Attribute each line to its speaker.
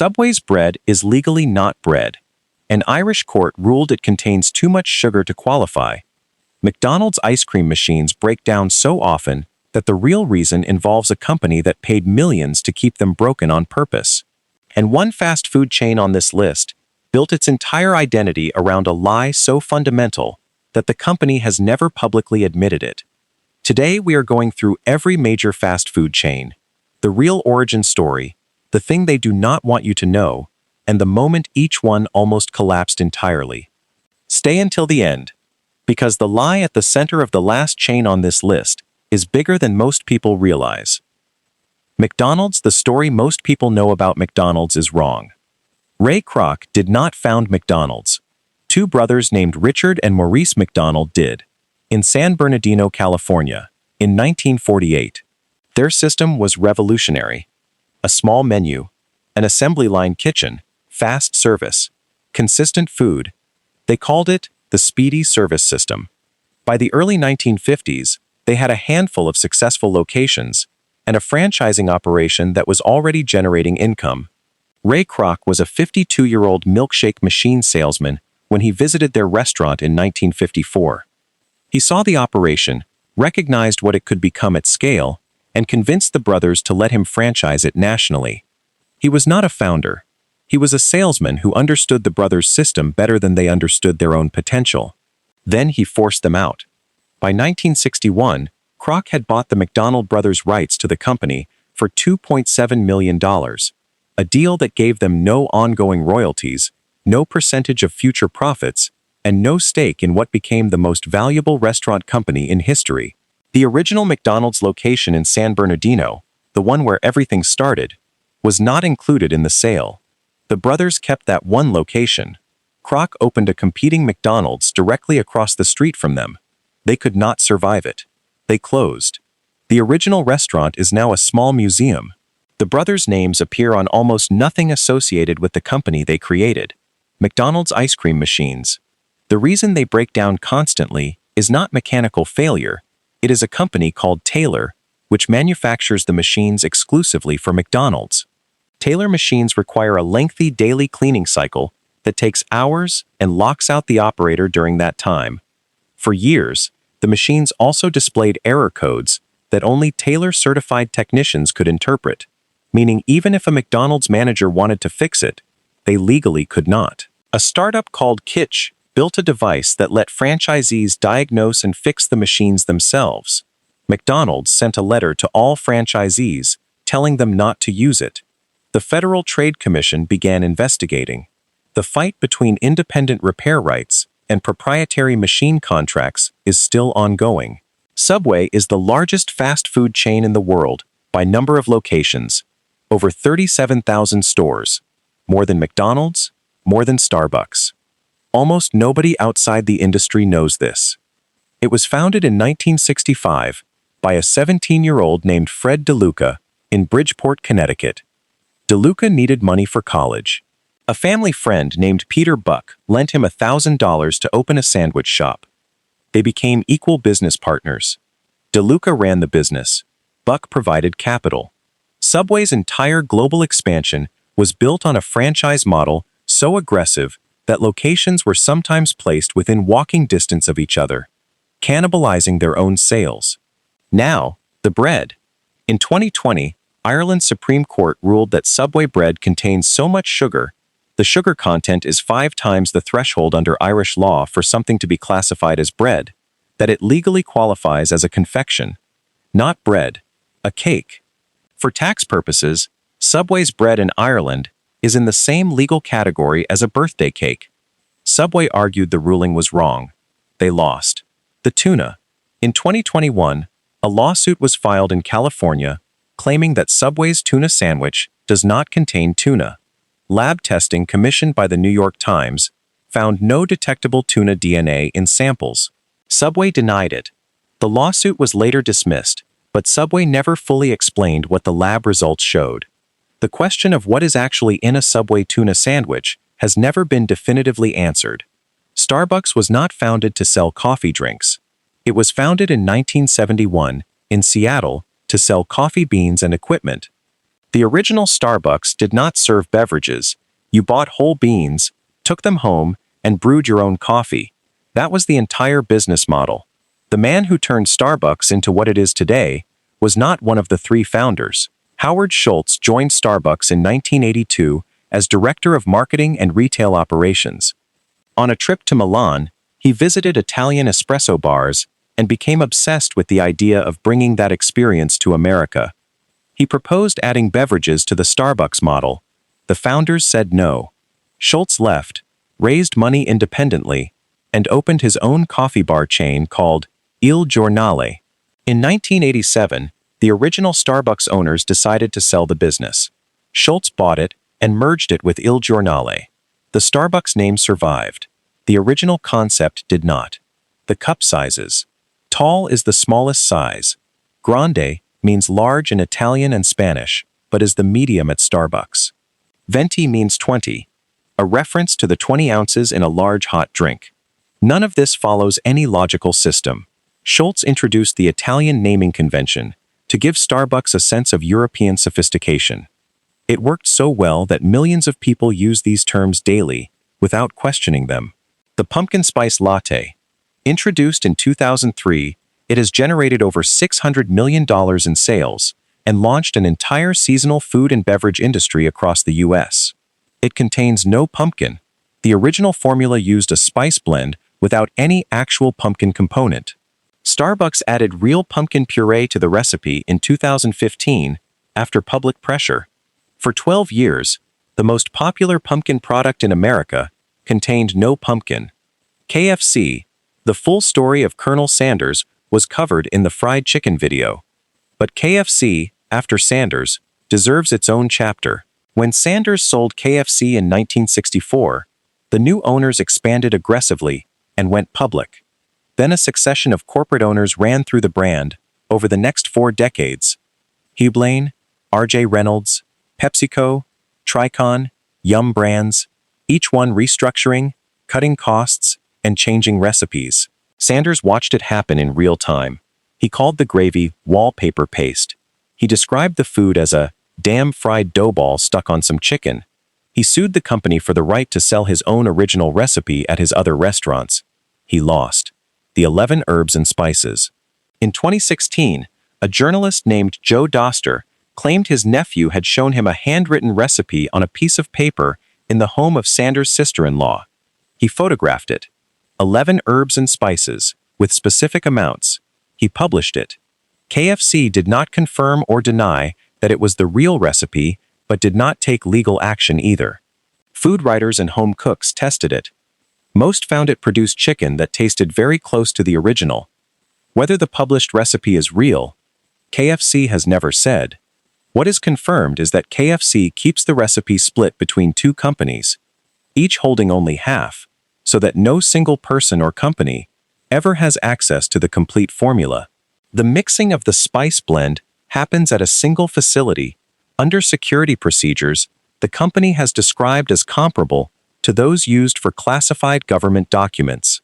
Speaker 1: Subway's bread is legally not bread. An Irish court ruled it contains too much sugar to qualify. McDonald's ice cream machines break down so often that the real reason involves a company that paid millions to keep them broken on purpose. And one fast food chain on this list built its entire identity around a lie so fundamental that the company has never publicly admitted it. Today we are going through every major fast food chain, the real origin story, the thing they do not want you to know, and the moment each one almost collapsed entirely. Stay until the end, because the lie at the center of the last chain on this list is bigger than most people realize. McDonald's. The story most people know about McDonald's is wrong. Ray Kroc did not found McDonald's. Two brothers named Richard and Maurice McDonald did, in San Bernardino, California, in 1948. Their system was revolutionary. A small menu, an assembly line kitchen, fast service, consistent food. They called it the Speedy Service System. By the early 1950s, they had a handful of successful locations and a franchising operation that was already generating income. Ray Kroc was a 52-year-old milkshake machine salesman when he visited their restaurant in 1954. He saw the operation, recognized what it could become at scale, and convinced the brothers to let him franchise it nationally. He was not a founder. He was a salesman who understood the brothers' system better than they understood their own potential. Then he forced them out. By 1961, Kroc had bought the McDonald brothers' rights to the company for $2.7 million, a deal that gave them no ongoing royalties, no percentage of future profits, and no stake in what became the most valuable restaurant company in history. The original McDonald's location in San Bernardino, the one where everything started, was not included in the sale. The brothers kept that one location. Kroc opened a competing McDonald's directly across the street from them. They could not survive it. They closed. The original restaurant is now a small museum. The brothers' names appear on almost nothing associated with the company they created, McDonald's ice cream machines. The reason they break down constantly is not mechanical failure. It is a company called Taylor, which manufactures the machines exclusively for McDonald's. Taylor machines require a lengthy daily cleaning cycle that takes hours and locks out the operator during that time. For years, the machines also displayed error codes that only Taylor-certified technicians could interpret, meaning even if a McDonald's manager wanted to fix it, they legally could not. A startup called Kitch built a device that let franchisees diagnose and fix the machines themselves. McDonald's sent a letter to all franchisees telling them not to use it. The Federal Trade Commission began investigating. The fight between independent repair rights and proprietary machine contracts is still ongoing. Subway is the largest fast food chain in the world by number of locations, over 37,000 stores, more than McDonald's, more than Starbucks. Almost nobody outside the industry knows this. It was founded in 1965 by a 17-year-old named Fred DeLuca in Bridgeport, Connecticut. DeLuca needed money for college. A family friend named Peter Buck lent him $1,000 to open a sandwich shop. They became equal business partners. DeLuca ran the business. Buck provided capital. Subway's entire global expansion was built on a franchise model so aggressive that locations were sometimes placed within walking distance of each other, cannibalizing their own sales. Now, the bread. In 2020, Ireland's Supreme Court ruled that Subway bread contains so much sugar, the sugar content is 5 times the threshold under Irish law for something to be classified as bread, that it legally qualifies as a confection, not bread, a cake. For tax purposes, Subway's bread in Ireland is in the same legal category as a birthday cake. Subway argued the ruling was wrong. They lost. The tuna. In 2021, a lawsuit was filed in California claiming that Subway's tuna sandwich does not contain tuna. Lab testing commissioned by the New York Times found no detectable tuna DNA in samples. Subway denied it. The lawsuit was later dismissed, but Subway never fully explained what the lab results showed. The question of what is actually in a Subway tuna sandwich has never been definitively answered. Starbucks was not founded to sell coffee drinks. It was founded in 1971 in Seattle to sell coffee beans and equipment. The original Starbucks did not serve beverages. You bought whole beans, took them home, and brewed your own coffee. That was the entire business model. The man who turned Starbucks into what it is today was not one of the three founders. Howard Schultz joined Starbucks in 1982 as Director of Marketing and Retail Operations. On a trip to Milan, he visited Italian espresso bars and became obsessed with the idea of bringing that experience to America. He proposed adding beverages to the Starbucks model. The founders said no. Schultz left, raised money independently, and opened his own coffee bar chain called Il Giornale. In 1987, the original Starbucks owners decided to sell the business. Schultz bought it and merged it with Il Giornale. The Starbucks name survived. The original concept did not. The cup sizes. Tall is the smallest size. Grande means large in Italian and Spanish, but is the medium at Starbucks. Venti means 20, a reference to the 20 ounces in a large hot drink. None of this follows any logical system. Schultz introduced the Italian naming convention to give Starbucks a sense of European sophistication. It worked so well that millions of people use these terms daily without questioning them. The pumpkin spice latte. Introduced in 2003, it has generated over $600 million in sales and launched an entire seasonal food and beverage industry across the U.S. It contains no pumpkin. The original formula used a spice blend without any actual pumpkin component. Starbucks added real pumpkin puree to the recipe in 2015 after public pressure. For 12 years, the most popular pumpkin product in America contained no pumpkin. KFC, the full story of Colonel Sanders, was covered in the fried chicken video. But KFC, after Sanders, deserves its own chapter. When Sanders sold KFC in 1964, the new owners expanded aggressively and went public. Then a succession of corporate owners ran through the brand over the next 4 decades. Hugh Blaine, R.J. Reynolds, PepsiCo, Tricon, Yum Brands, each one restructuring, cutting costs, and changing recipes. Sanders watched it happen in real time. He called the gravy wallpaper paste. He described the food as a damn fried dough ball stuck on some chicken. He sued the company for the right to sell his own original recipe at his other restaurants. He lost. The 11 herbs and spices. In 2016, a journalist named Joe Doster claimed his nephew had shown him a handwritten recipe on a piece of paper in the home of Sanders' sister-in-law. He photographed it. 11 herbs and spices, with specific amounts. He published it. KFC did not confirm or deny that it was the real recipe, but did not take legal action either. Food writers and home cooks tested it. Most found it produced chicken that tasted very close to the original. Whether the published recipe is real, KFC has never said. What is confirmed is that KFC keeps the recipe split between 2 companies, each holding only half, so that no single person or company ever has access to the complete formula. The mixing of the spice blend happens at a single facility, under security procedures the company has described as comparable to those used for classified government documents.